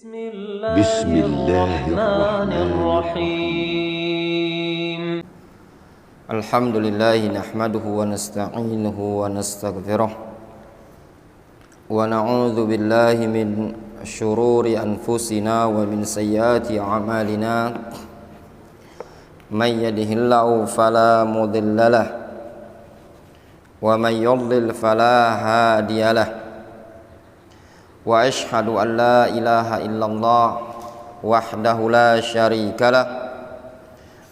بسم الله الرحمن الرحيم الحمد لله نحمده ونستعينه ونستغفره ونعوذ بالله من شرور أنفسنا ومن سيئات أعمالنا من يهده الله فلا مضل له ومن يضلل فلا هادي له وأشهد أن لا إله إلا الله وحده لا شريك له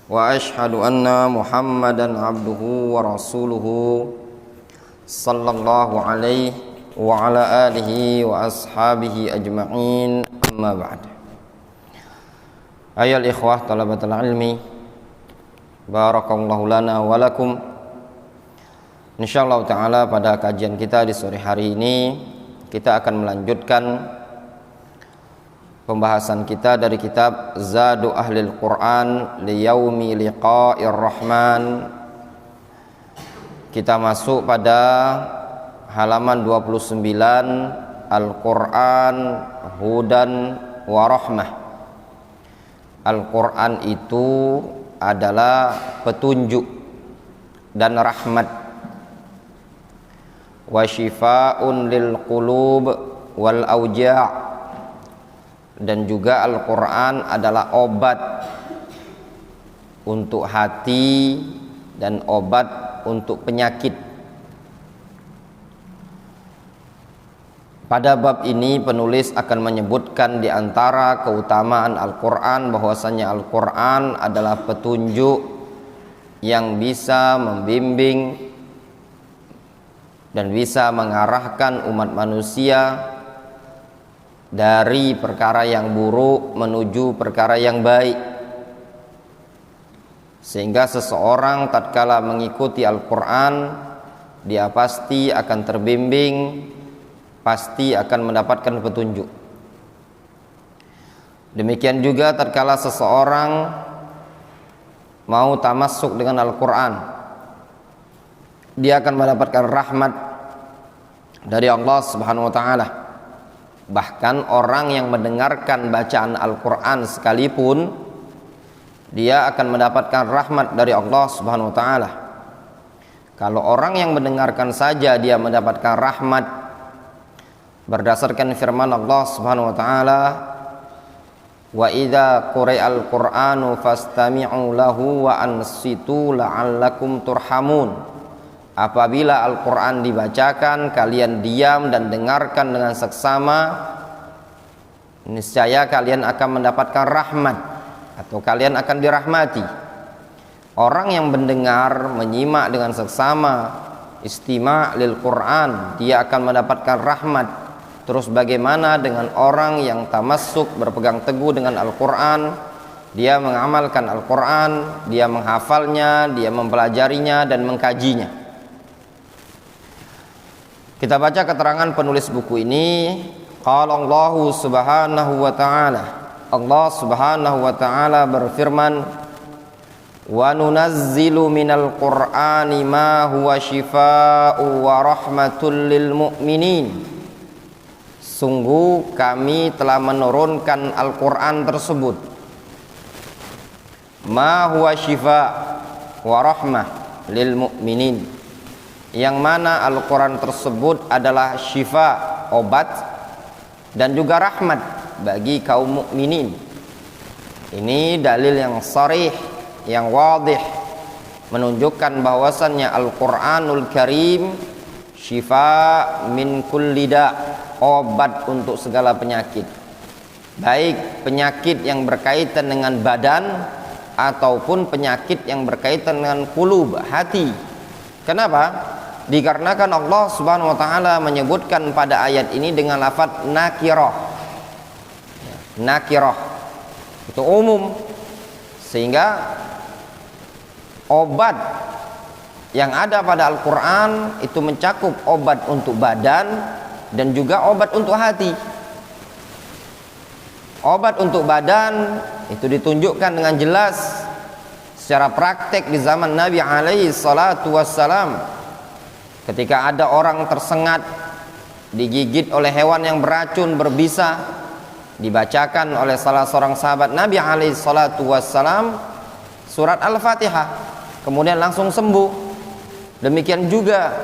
وأشهد أن محمدا عبده ورسوله صلى الله عليه وعلى آله وأصحابه أجمعين أما بعد. أيها الإخوة طلبة العلم barakallahu lana wa lakum. Insyaallah ta'ala pada kajian kita di sore hari ini kita akan melanjutkan pembahasan kita dari kitab Zadu Ahlil Quran li Yaumi Liqa'ir Rahman. Kita masuk pada halaman 29, Al-Quran Hudan wa Rahmah. Al-Quran itu adalah petunjuk dan rahmat, wa syifaa'un lil qulub wal auja', dan juga Al-Quran adalah obat untuk hati dan obat untuk penyakit. Pada bab ini penulis akan menyebutkan di antara keutamaan Al-Quran bahwasanya Al-Quran adalah petunjuk yang bisa membimbing dan bisa mengarahkan umat manusia dari perkara yang buruk menuju perkara yang baik, sehingga seseorang tatkala mengikuti Al-Quran dia pasti akan terbimbing, pasti akan mendapatkan petunjuk. Demikian juga tatkala seseorang mau tamassuk dengan Al-Quran, dia akan mendapatkan rahmat dari Allah Subhanahu wa taala. Bahkan orang yang mendengarkan bacaan Al-Quran sekalipun dia akan mendapatkan rahmat dari Allah Subhanahu wa taala. Kalau orang yang mendengarkan saja dia mendapatkan rahmat berdasarkan firman Allah Subhanahu wa taala, wa idza quri'al qur'anu fastami'u lahu wa ansitu la'allakum turhamun. Apabila Al-Quran dibacakan kalian diam dan dengarkan dengan seksama, niscaya kalian akan mendapatkan rahmat atau kalian akan dirahmati. Orang yang mendengar menyimak dengan seksama, istima' lil Quran, dia akan mendapatkan rahmat. Terus bagaimana dengan orang yang tamassuk berpegang teguh dengan Al-Quran, dia mengamalkan Al-Quran, dia menghafalnya, dia mempelajarinya dan mengkajinya. Kita baca keterangan penulis buku ini. Qala Allah Subhanahu wa ta'ala, Allah Subhanahu wa ta'ala berfirman, wa nunazzilu minal Qur'ani ma huwa shifaa'u wa rahmatul lil mu'minin. Sungguh kami telah menurunkan Al-Quran tersebut, ma huwa shifa' wa rahmah lil mu'minin, yang mana Al-Quran tersebut adalah syifa, obat, dan juga rahmat bagi kaum mukminin. Ini dalil yang sharih, yang wadih, menunjukkan bahwasannya Al-Quranul Karim syifa min kulli da', obat untuk segala penyakit, baik penyakit yang berkaitan dengan badan ataupun penyakit yang berkaitan dengan qulub, hati. Kenapa? Dikarenakan Allah Subhanahu wa taala menyebutkan pada ayat ini dengan lafaz nakirah. Nakirah itu umum, sehingga obat yang ada pada Al-Quran itu mencakup obat untuk badan dan juga obat untuk hati. Obat untuk badan itu ditunjukkan dengan jelas secara praktek di zaman Nabi alaihi salatu wassalam. Ketika ada orang tersengat, digigit oleh hewan yang beracun, berbisa, dibacakan oleh salah seorang sahabat Nabi alaihi salatu wassalam surat Al-Fatihah, kemudian langsung sembuh. Demikian juga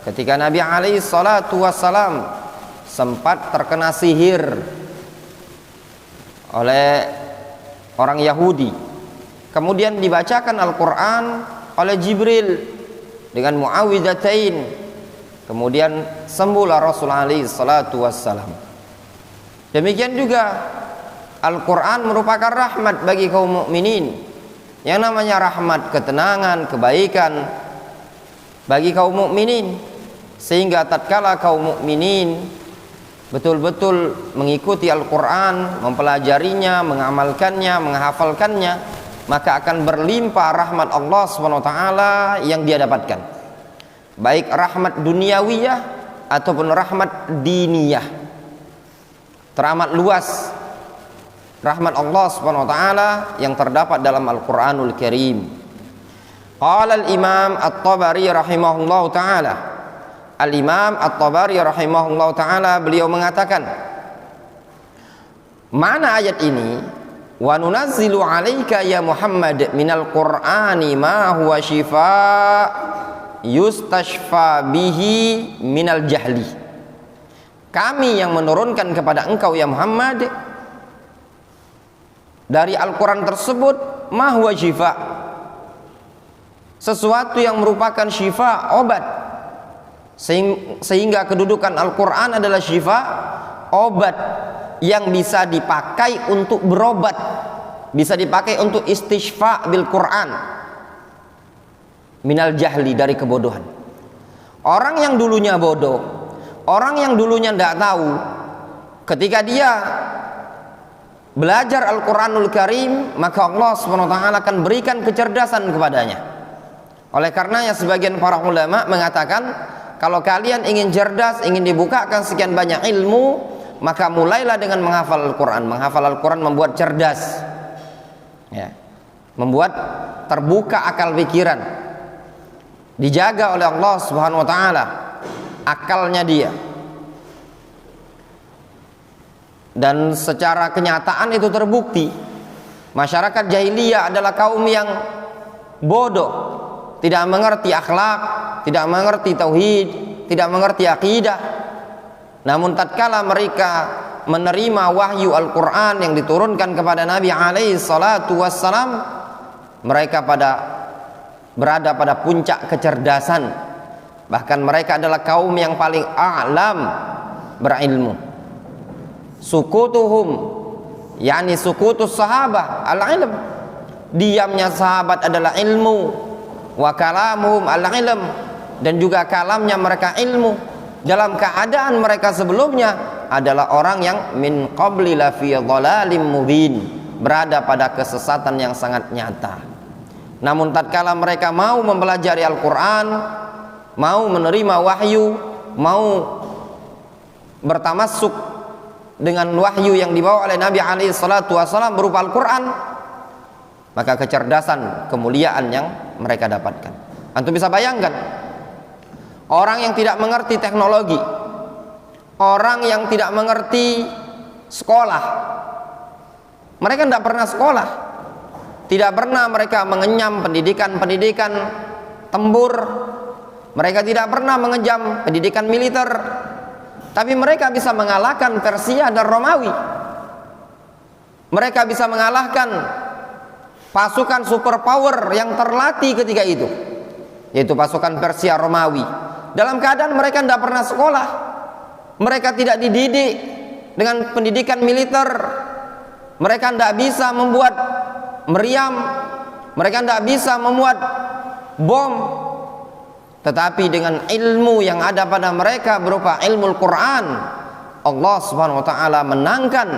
ketika Nabi alaihi salatu wassalam sempat terkena sihir oleh orang Yahudi, kemudian dibacakan Al-Quran oleh Jibril dengan muawwidzatain, kemudian sembuhlah Rasul alaihi salatu wassalam. Demikian juga Al-Quran merupakan rahmat bagi kaum mukminin. Yang namanya rahmat, ketenangan, kebaikan bagi kaum mukminin, sehingga tatkala kaum mukminin betul-betul mengikuti Al-Quran, mempelajarinya, mengamalkannya, menghafalkannya, maka akan berlimpah rahmat Allah SWT yang dia dapatkan, baik rahmat duniawiyah ataupun rahmat diniyah. Teramat luas rahmat Allah SWT yang terdapat dalam Al-Quranul Karim. Qala al-Imam At-Tabari rahimahullah ta'ala, Al-Imam At-Tabari rahimahullah ta'ala, beliau mengatakan mana ayat ini, wa nunazzilu alaika ya Muhammad minal Qur'ani ma huwa shifaa yustashfa bihi minal jahli. Kami yang menurunkan kepada engkau ya Muhammad dari Al-Quran tersebut ma huwa shifa, sesuatu yang merupakan shifa, obat. Sehingga kedudukan Al-Quran adalah shifa, obat yang bisa dipakai untuk berobat, bisa dipakai untuk istishfa bil Quran minal jahli, dari kebodohan. Orang yang dulunya bodoh, orang yang dulunya tidak tahu, ketika dia belajar Al-Quranul Karim, maka Allah SWT akan berikan kecerdasan kepadanya. Oleh karenanya sebagian para ulama mengatakan, kalau kalian ingin cerdas, ingin dibukakan sekian banyak ilmu, maka mulailah dengan menghafal Al-Quran. Menghafal Al-Quran membuat cerdas, ya, membuat terbuka akal pikiran, dijaga oleh Allah Subhanahu wa ta'ala akalnya dia. Dan secara kenyataan itu terbukti, masyarakat jahiliyah adalah kaum yang bodoh, tidak mengerti akhlak, tidak mengerti tauhid, tidak mengerti akidah. Namun tatkala mereka menerima wahyu Al-Quran yang diturunkan kepada Nabi alaihi salatu wassalam, mereka berada pada puncak kecerdasan. Bahkan mereka adalah kaum yang paling a'lam berilmu. Sukutuhum, yakni sukutus sahabah al-ilm, diamnya sahabat adalah ilmu. Wa kalamuhum al-ilm, dan juga kalamnya mereka ilmu. Dalam keadaan mereka sebelumnya adalah orang yang min qabli la fi dhalalim mubin, berada pada kesesatan yang sangat nyata. Namun tatkala mereka mau mempelajari Al-Quran, mau menerima wahyu, mau bertamassuk dengan wahyu yang dibawa oleh Nabi alaihi salatu wasallam berupa Al-Quran, maka kecerdasan, kemuliaan yang mereka dapatkan. Antum bisa bayangkan orang yang tidak mengerti teknologi, orang yang tidak mengerti sekolah, mereka tidak pernah sekolah, tidak pernah mereka mengenyam pendidikan tempur, mereka tidak pernah mengenyam pendidikan militer, tapi mereka bisa mengalahkan Persia dan Romawi. Mereka bisa mengalahkan pasukan superpower yang terlatih ketika itu, yaitu pasukan Persia Romawi, dalam keadaan mereka tidak pernah sekolah. Mereka tidak dididik dengan pendidikan militer. Mereka tidak bisa membuat meriam, mereka tidak bisa membuat bom. Tetapi dengan ilmu yang ada pada mereka berupa ilmu Al-Quran, Allah Subhanahu wa ta'ala menangkan,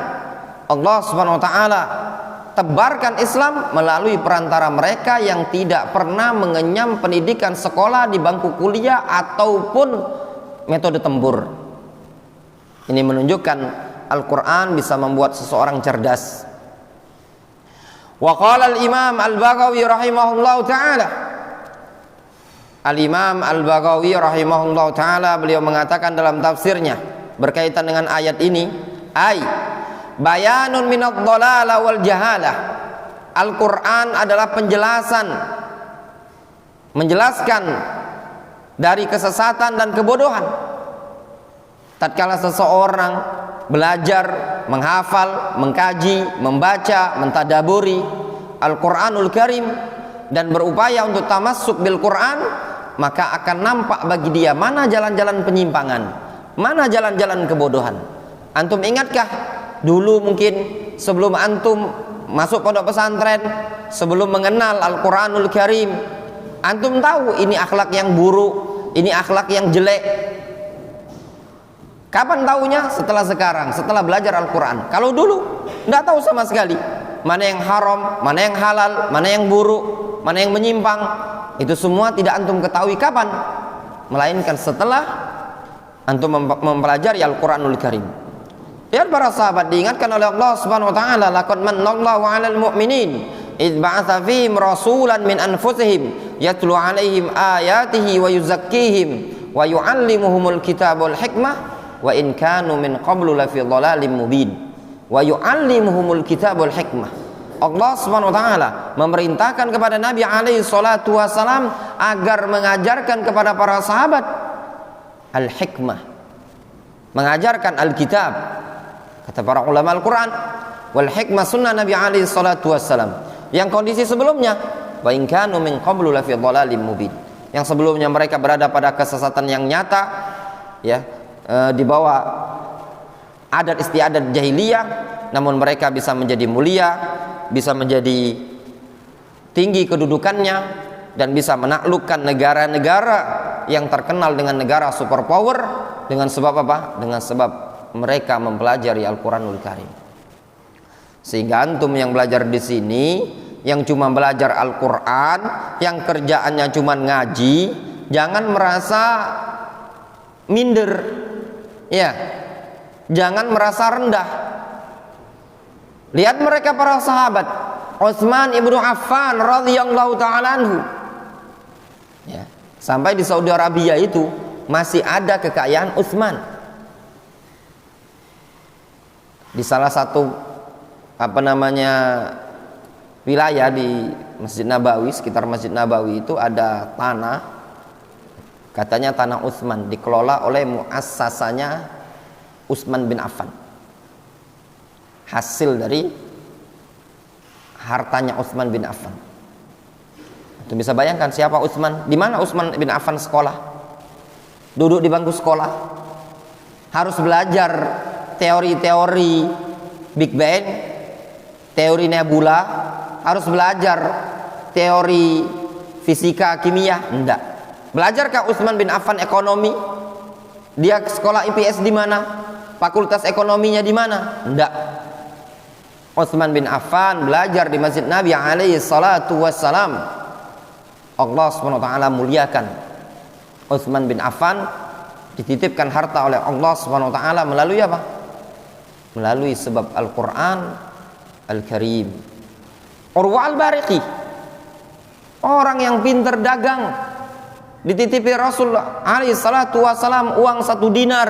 Allah Subhanahu wa ta'ala tebarkan Islam melalui perantara mereka yang tidak pernah mengenyam pendidikan sekolah di bangku kuliah ataupun metode tempur. Ini menunjukkan Al-Quran bisa membuat seseorang cerdas. Wa qala al-Imam Al-Baghawi rahimahullah ta'ala, Al-Imam Al-Baghawi rahimahullah ta'ala beliau mengatakan dalam tafsirnya berkaitan dengan ayat ini, ay bayanun minadh dhalalah wal jahalah. Al-Quran adalah penjelasan, menjelaskan dari kesesatan dan kebodohan. Tatkala seseorang belajar, menghafal, mengkaji, membaca, mentadaburi Al-Quranul Karim dan berupaya untuk tamassuk bil Quran, maka akan nampak bagi dia mana jalan-jalan penyimpangan, mana jalan-jalan kebodohan. Antum ingatkah dulu mungkin sebelum antum masuk pondok pesantren, sebelum mengenal Al-Quranul Karim, antum tahu ini akhlak yang buruk, ini akhlak yang jelek? Kapan tahunya? Setelah sekarang, setelah belajar Al-Quran. Kalau dulu tidak tahu sama sekali mana yang haram, mana yang halal, mana yang buruk, mana yang menyimpang. Itu semua tidak antum ketahui kapan, melainkan setelah antum mempelajari Al-Quranul Karim. Ya para sahabat, diingatkan oleh Allah Subhanahu wa taala, laqad manallahu 'alal mu'minin idz ba'atsa fihim rasulan min anfusihim yatlu 'alaihim ayatihi wa yuzakkihim wa yu'allimuhumul kitaba wal hikmah wa in kanu min qablu lafi dhalalim mubin. Wa yu'allimuhumul kitaba wal hikmah. Allah Subhanahu wa taala memerintahkan kepada Nabi alaihi salatu wasalam agar mengajarkan kepada para sahabat al-hikmah, mengajarkan Alkitab. Kata para ulama Al-Quran, wal hikmah sunnah Nabi alaihi salatu wassalam. Yang kondisi sebelumnya, wa in kanu min qablu lafi dhalalim mubin. Yang sebelumnya mereka berada pada kesesatan yang nyata, ya, di bawah adat istiadat jahiliyah, namun mereka bisa menjadi mulia, bisa menjadi tinggi kedudukannya, dan bisa menaklukkan negara-negara yang terkenal dengan negara superpower dengan sebab apa? Dengan sebab mereka mempelajari Al-Quranul Karim. Sehingga antum yang belajar di sini, yang cuma belajar Al-Quran, yang kerjaannya cuma ngaji, jangan merasa minder, ya, jangan merasa rendah. Lihat mereka para sahabat, Utsman ibnu Affan radhiyallahu taala anhu, ya, sampai di Saudi Arabia itu masih ada kekayaan Utsman. Di salah satu wilayah di Masjid Nabawi, sekitar Masjid Nabawi itu ada tanah, katanya tanah Utsman, dikelola oleh muassasanya Utsman bin Affan. Hasil dari hartanya Utsman bin Affan. Itu bisa bayangkan siapa Utsman, di mana Utsman bin Affan sekolah, duduk di bangku sekolah, harus belajar teori-teori Big Bang, teori nebula, harus belajar teori fisika kimia. Enggak. Belajarkah Utsman bin Affan ekonomi? Dia sekolah IPS di mana? Fakultas ekonominya di mana? Enggak. Utsman bin Affan belajar di Masjid Nabi alaihi salatu wassalam. Allah Subhanahu wa taala muliakan Utsman bin Affan, dititipkan harta oleh Allah Subhanahu wa taala melalui apa? Melalui sebab Al-Quran Al-Karim. Urwa al-Bariqi, orang yang pintar dagang, dititipi Rasulullah alaihi salatu wassalam uang 1 dinar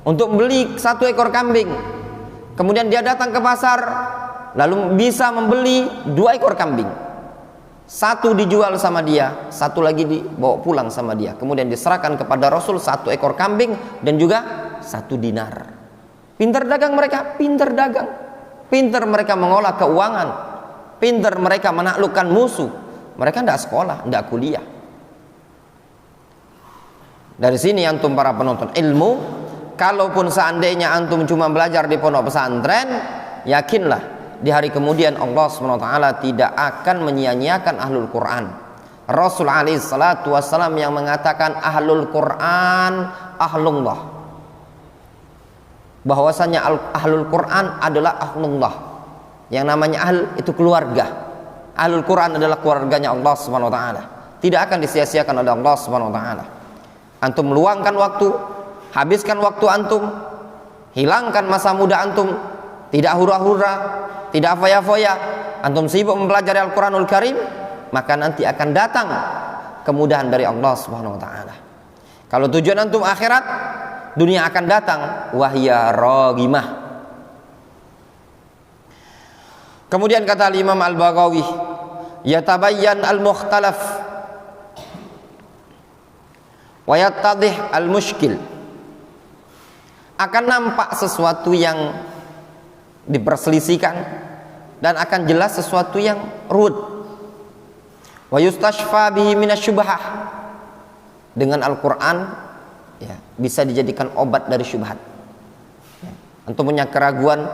untuk beli 1 ekor kambing. Kemudian dia datang ke pasar, lalu bisa membeli 2 ekor kambing. 1 dijual sama dia, 1 lagi dibawa pulang sama dia. Kemudian diserahkan kepada Rasul 1 ekor kambing dan juga 1 dinar. Pintar dagang mereka, pintar dagang, pintar mereka mengolah keuangan, pintar mereka menaklukkan musuh. Mereka tidak sekolah, tidak kuliah. Dari sini antum para penonton ilmu, kalaupun seandainya antum cuma belajar di pondok pesantren, yakinlah di hari kemudian Allah SWT tidak akan menyia-nyiakan ahlul Quran. Rasul alaihi salatu wassalam yang mengatakan ahlul Quran ahlullah, bahwasanya ahlul Quran adalah ahlullah. Yang namanya ahl itu keluarga. Ahlul Quran adalah keluarganya Allah Subhanahu wa taala. Tidak akan disia-siakan oleh Allah Subhanahu wa taala. Antum luangkan waktu, habiskan waktu antum, hilangkan masa muda antum, tidak hura-hura, tidak foya-foya, antum sibuk mempelajari Al-Quranul Karim, maka nanti akan datang kemudahan dari Allah Subhanahu wa taala. Kalau tujuan antum akhirat, dunia akan datang, wahya ragimah, Kemudian kata Imam Al-Baghawi, yatabayyan al-mukhtalaf wa yattadih al-mushkil. Akan nampak sesuatu yang diperselisihkan dan akan jelas sesuatu yang ruwet. Wa yustashfa bihi minasyubhah. Dengan Al-Qur'an ya, bisa dijadikan obat dari syubhat. Ya. Antum punya keraguan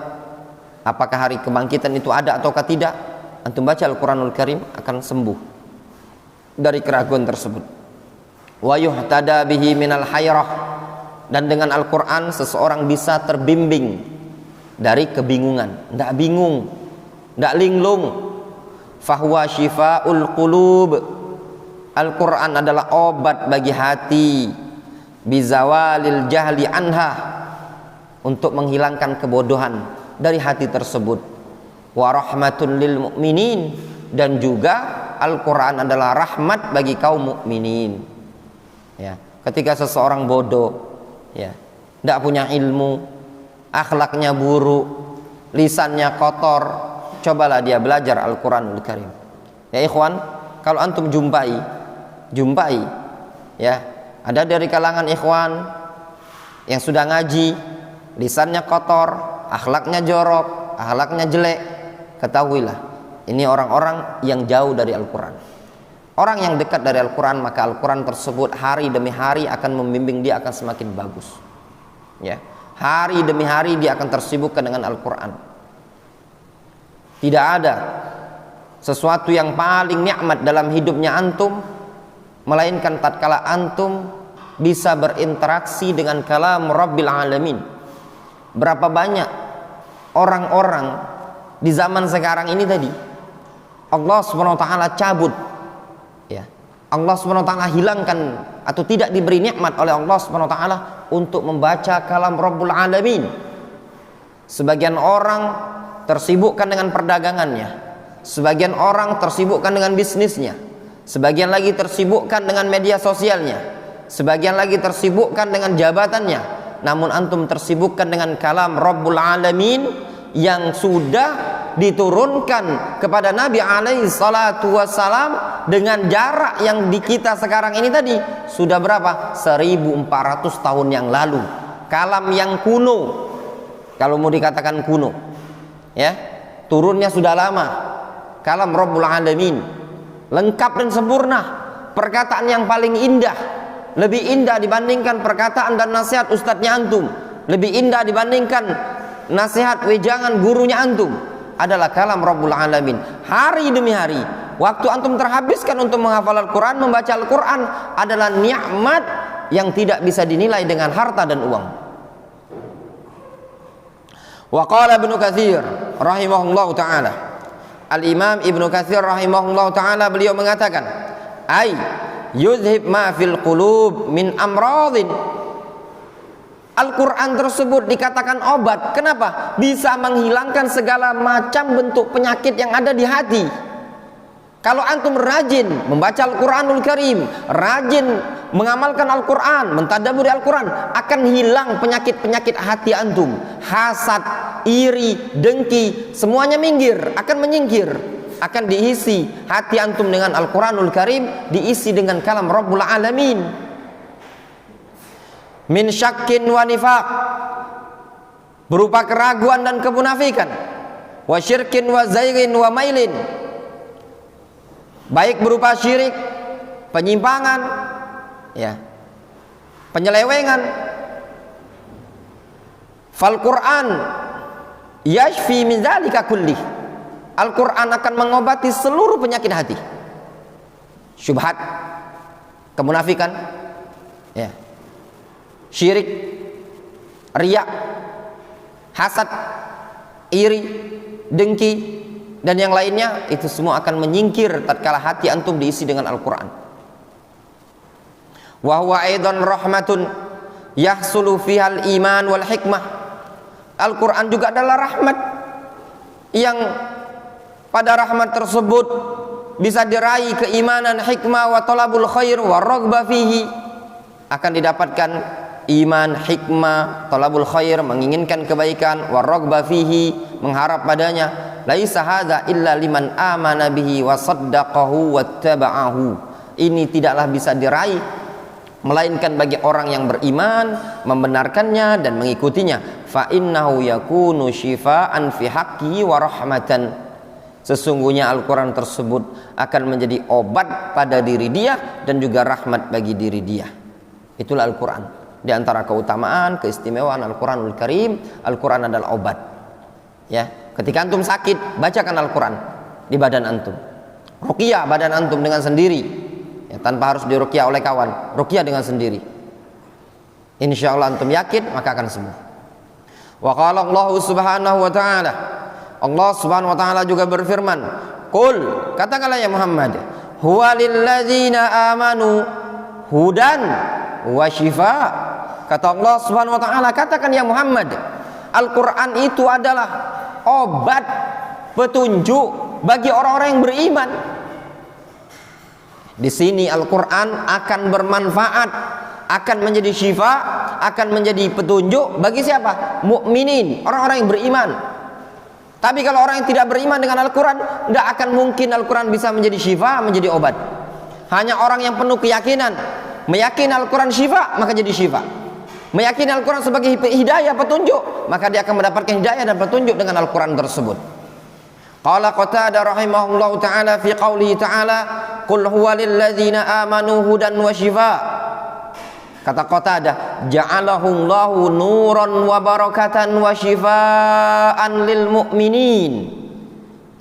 apakah hari kebangkitan itu ada ataukah tidak, antum baca Al-Qur'anul Karim akan sembuh dari keraguan tersebut. Wa yuhtada bihi minal hayrah, dan dengan Al-Qur'an seseorang bisa terbimbing dari kebingungan, tidak bingung, tidak linglung. Fahuwa shifaul qulub. Al-Qur'an adalah obat bagi hati, bizawalil jahli anha, untuk menghilangkan kebodohan dari hati tersebut. Wa rahmatun lil mu'minin, dan juga Al-Qur'an adalah rahmat bagi kaum mukminin. Ya, ketika seseorang bodoh, ya, tidak punya ilmu, akhlaknya buruk, lisannya kotor, cobalah dia belajar Al-Qur'anul Karim. Ya ikhwan, kalau antum jumpai ya, ada dari kalangan ikhwan yang sudah ngaji, lisannya kotor, akhlaknya jorok, akhlaknya jelek, ketahuilah ini orang-orang yang jauh dari Al-Qur'an. Orang yang dekat dari Al-Qur'an, maka Al-Qur'an tersebut hari demi hari akan membimbing dia akan semakin bagus. Ya, hari demi hari dia akan tersibukkan dengan Al-Qur'an. Tidak ada sesuatu yang paling nikmat dalam hidupnya antum melainkan tatkala antum bisa berinteraksi dengan kalam Rabbil Alamin. Berapa banyak orang-orang di zaman sekarang ini tadi Allah Subhanahu wa taala cabut, ya, Allah Subhanahu wa taala hilangkan atau tidak diberi nikmat oleh Allah Subhanahu wa taala untuk membaca kalam Rabbul Alamin. Sebagian orang tersibukkan dengan perdagangannya, sebagian orang tersibukkan dengan bisnisnya, sebagian lagi tersibukkan dengan media sosialnya, sebagian lagi tersibukkan dengan jabatannya. Namun antum tersibukkan dengan kalam Rabbul Alamin yang sudah diturunkan kepada Nabi alaihi salatu wassalam dengan jarak yang di kita sekarang ini tadi sudah berapa? 1400 tahun yang lalu. Kalam yang kuno, kalau mau dikatakan kuno, ya, turunnya sudah lama. Kalam Rabbul Alamin lengkap dan sempurna, perkataan yang paling indah, lebih indah dibandingkan perkataan dan nasihat ustadznya antum, lebih indah dibandingkan nasihat wejangan gurunya antum, adalah kalam Rabbul Alamin. Hari demi hari waktu antum terhabiskan untuk menghafal Al-Quran, membaca Al-Quran adalah nikmat yang tidak bisa dinilai dengan harta dan uang. Wa qala Ibnu Katsir rahimahullahu taala, Al-Imam Ibnu Katsir rahimahullahu taala, beliau mengatakan, ay yuzhib ma fil qulub min amradin. Al-Quran tersebut dikatakan obat. Kenapa? Bisa menghilangkan segala macam bentuk penyakit yang ada di hati. Kalau antum rajin membaca Al-Quranul Karim, rajin mengamalkan Al-Quran, mentadaburi Al-Quran, akan hilang penyakit-penyakit hati antum. Hasad, iri, dengki, semuanya minggir, akan menyingkir. Akan diisi hati antum dengan Al-Quranul Karim, diisi dengan kalam Rabbul Alamin. Min syakkin wa nifaq, berupa keraguan dan kemunafikan, wa syirkin wa zairin wa mailin, baik berupa syirik, penyimpangan, ya, penyelewengan. Fal Quran yashfi min dzalika kullih. Al-Quran akan mengobati seluruh penyakit hati. Syubhat, kemunafikan, ya, syirik, riya, hasad, iri, dengki, dan yang lainnya, itu semua akan menyingkir tatkala hati antum diisi dengan Al-Quran. Wa huwa aidan rahmatun yahsulu fihal iman wal hikmah. Al-Quran juga adalah rahmat yang pada rahmat tersebut bisa diraih keimanan, hikmah, wa talabul khair wa raghbah fihi. Akan didapatkan iman, hikmah, talabul khair, menginginkan kebaikan, wa raghbah fihi, mengharap padanya, laisa hadza illa liman amana bihi wa saddaqahu wattaba'ahu. Ini tidaklah bisa diraih melainkan bagi orang yang beriman, membenarkannya dan mengikutinya. Fa innahu yakunu syifaan fi haqqihi wa rahmatan. Sesungguhnya Al-Quran tersebut akan menjadi obat pada diri dia dan juga rahmat bagi diri dia. Itulah Al-Quran. Di antara keutamaan, keistimewaan Al-Quranul Karim, Al-Quran adalah obat. Ya, ketika antum sakit, bacakan Al-Quran di badan antum. Ruqyah badan antum dengan sendiri, ya, tanpa harus diruqyah oleh kawan. Ruqyah dengan sendiri. Insya Allah antum yakin, maka akan sembuh. Wa qala Allah subhanahu wa ta'ala, Allah subhanahu wa ta'ala juga berfirman, qul, katakanlah ya Muhammad, huwa lilladzina amanu hudan wa shifa. Kata Allah subhanahu wa ta'ala, katakan ya Muhammad, Al-Quran itu adalah obat, petunjuk bagi orang-orang yang beriman. Di sini Al-Quran akan bermanfaat, akan menjadi syifa, akan menjadi petunjuk bagi siapa? Mukminin, orang-orang yang beriman. Tapi kalau orang yang tidak beriman dengan Al-Quran, tidak akan mungkin Al-Quran bisa menjadi syifa, menjadi obat. Hanya orang yang penuh keyakinan, meyakini Al-Quran syifa, maka jadi syifa. Meyakini Al-Quran sebagai hidayah, petunjuk, maka dia akan mendapatkan hidayah dan petunjuk dengan Al-Quran tersebut. Qala Qatadah rahimahullahu ta'ala fi qawlihi ta'ala, qul huwa lilladzina amanu hudan wa syifa. Kata Qatadah, ja'alahullahu nuran wa barakatan wa shifaan lil mu'minin.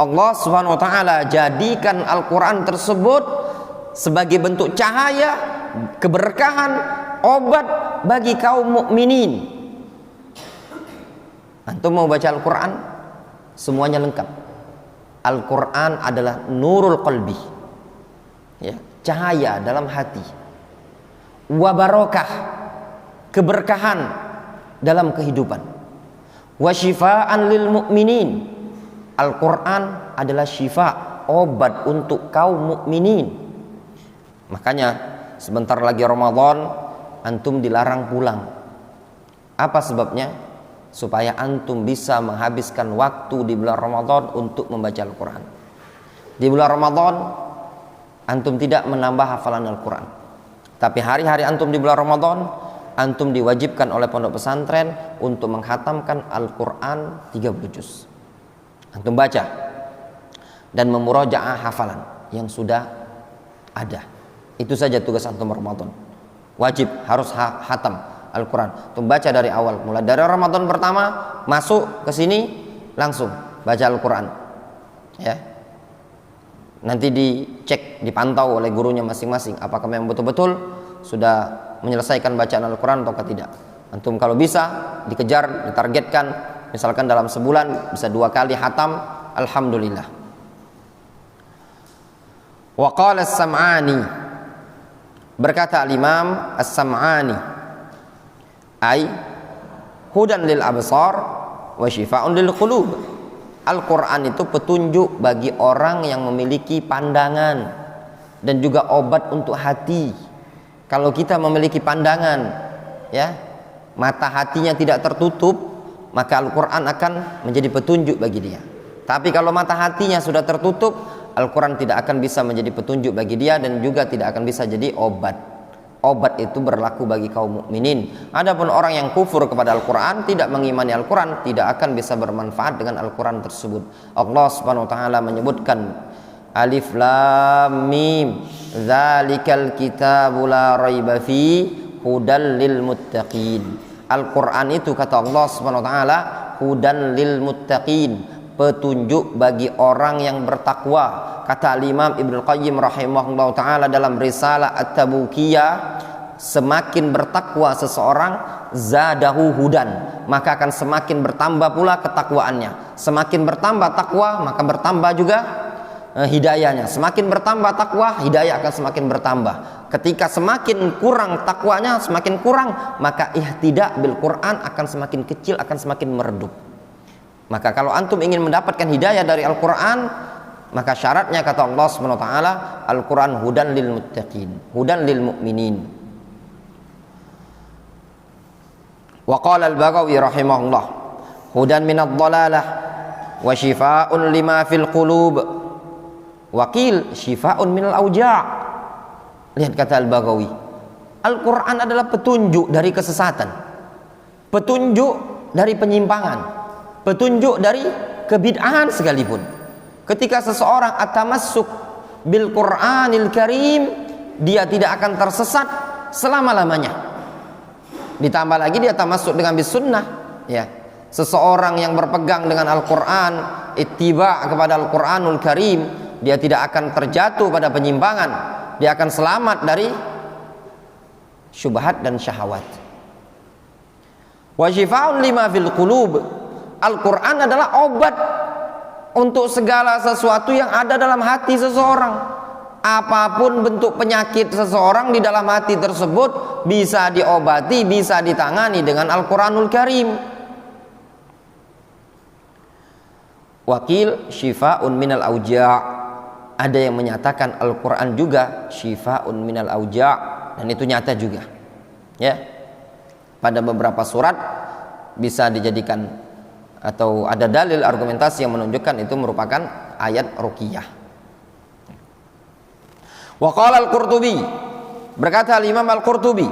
Allah subhanahu wa ta'ala jadikan Al-Quran tersebut sebagai bentuk cahaya, keberkahan, obat bagi kaum mukminin. Antum mau baca Al-Quran, semuanya lengkap. Al-Quran adalah nurul qalbi, ya, cahaya dalam hati. Wa barakah, keberkahan dalam kehidupan. Wa syifaan lil mu'minin. Al-Quran adalah syifa, obat untuk kaum mukminin. Makanya sebentar lagi Ramadan, antum dilarang pulang. Apa sebabnya? Supaya antum bisa menghabiskan waktu di bulan Ramadan untuk membaca Al-Quran. Di bulan Ramadan antum tidak menambah hafalan Al-Quran, tapi hari-hari antum di bulan Ramadan, antum diwajibkan oleh pondok pesantren untuk menghatamkan Al-Quran 30 juz. Antum baca dan memurojaah hafalan yang sudah ada. Itu saja tugas antum Ramadan. Wajib harus hatam Al-Quran. Antum baca dari awal, mulai dari Ramadan pertama masuk ke sini langsung baca Al-Quran. Ya. Nanti dicek, dipantau oleh gurunya masing-masing apakah memang betul-betul sudah menyelesaikan bacaan Al-Quran atau tidak. Antum kalau bisa dikejar, ditargetkan, misalkan dalam sebulan bisa 2 kali hatam, alhamdulillah. Wa qala as-Sam'ani, berkata al-Imam as-Sam'ani, ay hudan lil absar wa shifaa'un lil qulub. Al-Quran itu petunjuk bagi orang yang memiliki pandangan dan juga obat untuk hati. Kalau kita memiliki pandangan, ya, mata hatinya tidak tertutup, maka Al-Quran akan menjadi petunjuk bagi dia. Tapi kalau mata hatinya sudah tertutup, Al-Quran tidak akan bisa menjadi petunjuk bagi dia dan juga tidak akan bisa jadi obat. Obat itu berlaku bagi kaum mukminin. Adapun orang yang kufur kepada Al-Quran, tidak mengimani Al-Quran, tidak akan bisa bermanfaat dengan Al-Quran tersebut. Allah Subhanahu wa taala menyebutkan Alif Lam Mim, dzalikal kitabu la raiba fi hudal lil muttaqin. Al-Quran itu kata Allah Subhanahu wa taala hudan lil muttaqin, petunjuk bagi orang yang bertakwa. Kata Imam Ibnu Qayyim rahimahullah ta'ala dalam risalah At-Tabukiyah, semakin bertakwa seseorang zadahu hudan, maka akan semakin bertambah pula ketakwaannya. Semakin bertambah takwa, maka bertambah juga hidayahnya. Semakin bertambah takwa, hidayah akan semakin bertambah. Ketika semakin kurang takwanya, semakin kurang, maka ihtida bil Quran akan semakin kecil, akan semakin meredup. Maka kalau antum ingin mendapatkan hidayah dari Al-Quran, maka syaratnya kata Allah Subhanahu wa taala, Al-Quran hudan lil muttaqin, hudan lil mu'minin. Wa qala Al-Baghawi rahimahullah, hudan minadh dhalalah wa syifaa'un lima fil qulub wa qil syifaa'un minal auja'. Lihat kata Al-Baghawi, Al-Quran adalah petunjuk dari kesesatan, petunjuk dari penyimpangan, petunjuk dari kebid'ahan sekalipun. Ketika seseorang atamassuk bil Qur'anil Karim, dia tidak akan tersesat selama-lamanya. Ditambah lagi dia tamassuk dengan bis sunnah, ya. Seseorang yang berpegang dengan Al-Quran, ittiba kepada Al-Quranul Karim, dia tidak akan terjatuh pada penyimpangan, dia akan selamat dari syubhat dan syahwat. Wa syifaa'un lima fil qulub, Al-Quran adalah obat untuk segala sesuatu yang ada dalam hati seseorang. Apapun bentuk penyakit seseorang di dalam hati tersebut bisa diobati, bisa ditangani dengan Al-Quranul Karim. Wakil syifaa'un minal auja', ada yang menyatakan Al-Quran juga syifaa'un minal auja', dan itu nyata juga, ya. Pada beberapa surat bisa dijadikan atau ada dalil argumentasi yang menunjukkan itu merupakan ayat ruqyah. Wa qala Al-Qurtubi, berkata Imam Al-Qurtubi,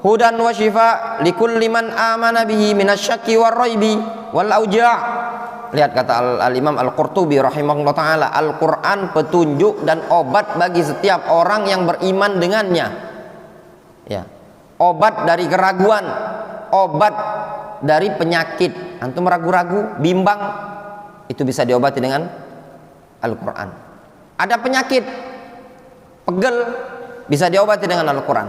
hudan wa syifa' likulli man amana bihi minasyakki war raibi wal auja'. Lihat kata Al-Imam Al-Qurtubi rahimahullah ta'ala, Al-Quran petunjuk dan obat bagi setiap orang yang beriman dengannya, ya. Obat dari keraguan, obat dari penyakit. Antum ragu-ragu, bimbang, itu bisa diobati dengan Al-Quran. Ada penyakit pegel, bisa diobati dengan Al-Quran.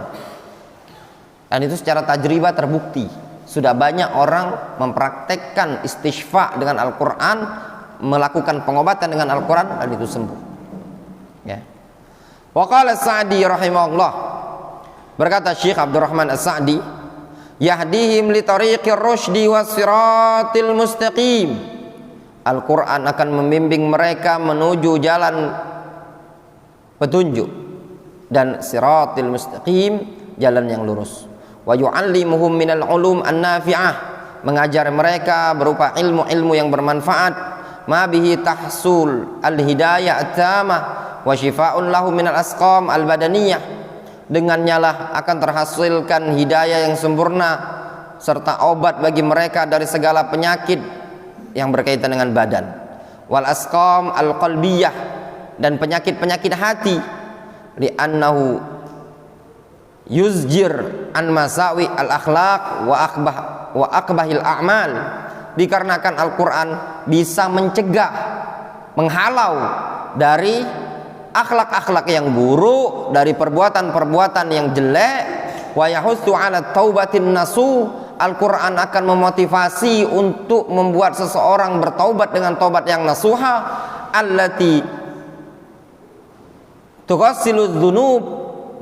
Dan itu secara tajribah terbukti. Sudah banyak orang mempraktekkan istighfar dengan Al-Quran, melakukan pengobatan dengan Al-Quran, dan itu sembuh, ya. Wa qala As-Sa'di rahimahullah, berkata Syekh Abdurrahman As-Sa'di, yahdihim li tariqir rusydi was siratil mustaqim, Al-Quran akan membimbing mereka menuju jalan petunjuk dan siratil mustaqim, jalan yang lurus. Wa yu'allimuhum minal ulum an-nafi'ah, mengajar mereka berupa ilmu-ilmu yang bermanfaat, ma bihi tahsul al-hidayah at-tamah wa shifaa'un lahu minal asqam al-badaniyah, dengannya lah akan terhasilkan hidayah yang sempurna serta obat bagi mereka dari segala penyakit yang berkaitan dengan badan, wal asqam al-qalbiyah, dan penyakit-penyakit hati, li'annahu yuzjir an masawi al-akhlaq wa akbahil a'mal, dikarenakan Al-Quran bisa mencegah, menghalau dari akhlak-akhlak yang buruk, dari perbuatan-perbuatan yang jelek. Wa yahussu 'ala taubatin nasuh, Al-Quran akan memotivasi untuk membuat seseorang bertaubat dengan taubat yang nasuha, allati tughassilu dzunub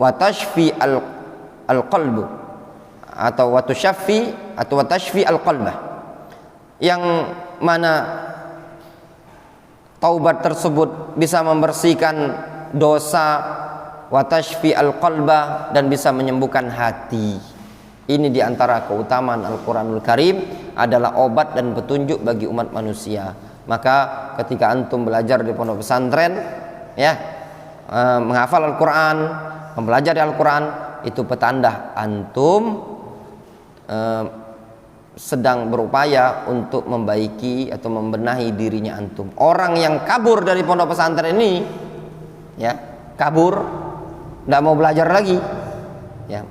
wa tashfi al-qalbu, atau wa tushaffi atau wa tashfi al-qalbah, yang mana taubat tersebut bisa membersihkan dosa, wa tashfi al-qalbah, dan bisa menyembuhkan hati. Ini diantara keutamaan Al-Quranul Karim, adalah obat dan petunjuk bagi umat manusia. Maka ketika antum belajar di pondok pesantren, ya, menghafal Al-Quran, mempelajari Al-Quran, itu petanda antum sedang berupaya untuk membaiki atau membenahi dirinya antum. Orang yang kabur dari pondok pesantren ini, ya, kabur, tidak mau belajar lagi, ya,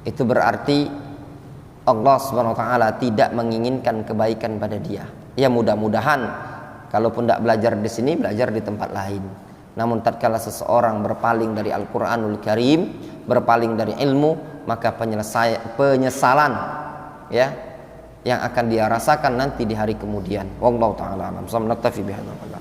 itu berarti Allah Subhanahu wa ta'ala tidak menginginkan kebaikan pada dia. Ya, mudah-mudahan kalaupun tidak belajar di sini, belajar di tempat lain. Namun tatkala seseorang berpaling dari Al-Quranul Karim, berpaling dari ilmu, maka penyesalan, ya, yang akan dia rasakan nanti di hari kemudian. Wallahu ta'ala alam. Naktafi bihadzal qadar.